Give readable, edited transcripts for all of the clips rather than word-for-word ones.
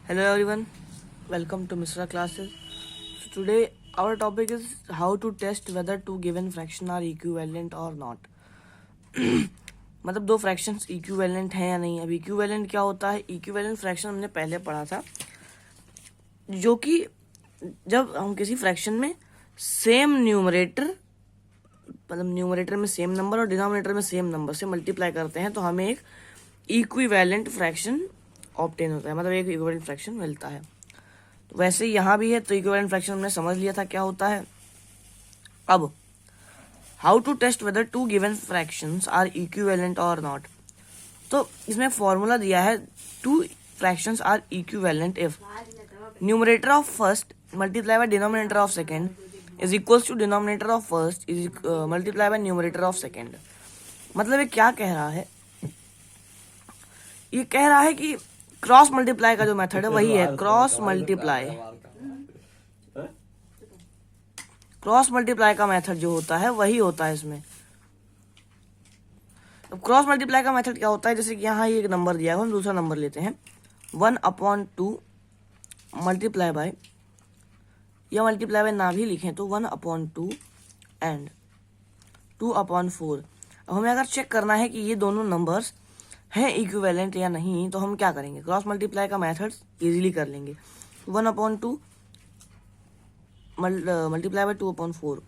Hello everyone, welcome to Misra classes. So today our topic is how to test whether two given fraction are equivalent or not. मतलब दो fractions equivalent हैं या नहीं. अब equivalent क्या होता है? इक्विवेलेंट फ्रैक्शन हमने पहले पढ़ा था, जो कि जब हम किसी फ्रैक्शन में सेम न्यूमरेटर, मतलब न्यूमरेटर में सेम नंबर और डिनोमिनेटर में सेम नंबर से मल्टीप्लाई करते हैं तो हमें एक इक्विवेलेंट फ्रैक्शन ऑब्टेन होता है, मतलब एक इक्विवेलेंट फ्रैक्शन मिलता है. तो वैसे यहाँ भी है. तो इक्विवेलेंट फ्रैक्शन हमने समझ लिया था क्या होता है. अब how to test whether two given fractions are equivalent और नॉट. तो इसमें फॉर्मूला दिया है, two fractions are equivalent if numerator of first multiply by denominator of second is equals to denominator of first is multiply by numerator of second. मतलब ये क्या कह रहा है? ये कह रहा है कि क्रॉस मल्टीप्लाई का जो मेथड है वही है क्रॉस मल्टीप्लाई. क्रॉस मल्टीप्लाई का मेथड जो होता है वही होता है इसमें. अब क्रॉस मल्टीप्लाई का मेथड क्या होता है? जैसे कि यहाँ एक नंबर दिया है, हम दूसरा नंबर लेते हैं 1/2 मल्टीप्लाई बाय, या मल्टीप्लाई बाय ना भी लिखें तो 1/2 एंड 2/4. अब हमें अगर चेक करना है कि ये दोनों नंबर्स हैं इक्विवेलेंट या नहीं, तो हम क्या करेंगे? क्रॉस मल्टीप्लाई का मेथड इजीली कर लेंगे. 1/2 मल्टीप्लाई बाय 2/4,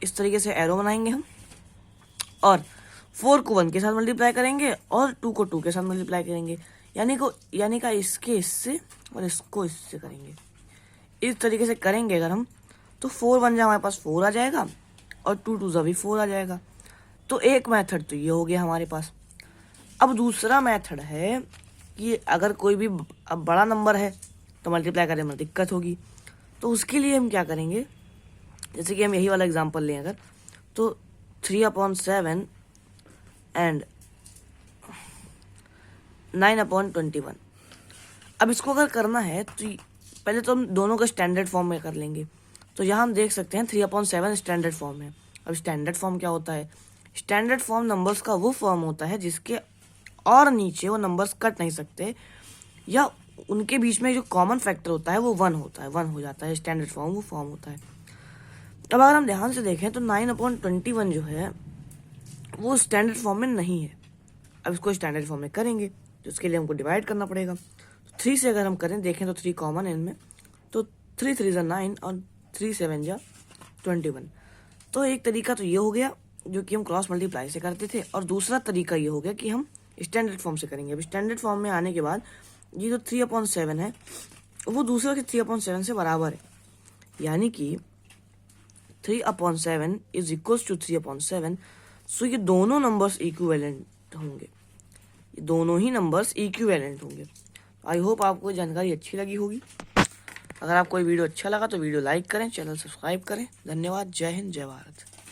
इस तरीके से एरो बनाएंगे हम, और 4 को 1 के साथ मल्टीप्लाई करेंगे और 2 को 2 के साथ मल्टीप्लाई करेंगे, यानी का इसके इससे और इसको इससे करेंगे. इस तरीके से करेंगे अगर हम, तो 4 बन जाए हमारे पास 4 आ जाएगा और 2 2 भी 4 आ जाएगा. तो एक मेथड तो ये हो गया हमारे पास. अब दूसरा मेथड है कि अगर कोई भी अब बड़ा नंबर है तो मल्टीप्लाई करने में दिक्कत होगी. तो उसके लिए हम क्या करेंगे? जैसे कि हम यही वाला एग्जांपल लें अगर, तो 3/7 एंड 9/21. अब इसको अगर करना है तो पहले तो हम दोनों का स्टैंडर्ड फॉर्म में कर लेंगे. तो यहाँ हम देख सकते हैं 3/7 स्टैंडर्ड फॉर्म है. अब स्टैंडर्ड फॉर्म क्या होता है? स्टैंडर्ड फॉर्म नंबर्स का वो फॉर्म होता है जिसके और नीचे वो नंबर्स कट नहीं सकते, या उनके बीच में जो कॉमन फैक्टर होता है वो 1 होता है, 1 हो जाता है. स्टैंडर्ड फॉर्म वो फॉर्म होता है. अब अगर हम ध्यान से देखें तो 9/21 जो है वो स्टैंडर्ड फॉर्म में नहीं है. अब इसको स्टैंडर्ड फॉर्म में करेंगे तो उसके लिए हमको डिवाइड करना पड़ेगा. 3 से अगर हम करें, देखें तो 3 कॉमन है इनमें, तो 3 3 जा 9 और 3 7 जा 21. तो एक तरीका तो ये हो गया जो कि हम क्रॉस मल्टीप्लाई से करते थे, और दूसरा तरीका ये हो गया कि हम स्टैंडर्ड फॉर्म से करेंगे. अब स्टैंडर्ड फॉर्म में आने के बाद ये जो 3/7 है वो दूसरा के 3/7 से बराबर है, यानी कि 3/7 इज इक्वल्स टू 3/7. सो ये दोनों नंबर्स इक्विवेलेंट होंगे, ये दोनों ही नंबर्स इक्विवेलेंट होंगे. आई होप आपको जानकारी अच्छी लगी होगी. अगर आपको ये वीडियो अच्छा लगा तो वीडियो लाइक करें, चैनल सब्सक्राइब करें. धन्यवाद. जय हिंद, जय भारत.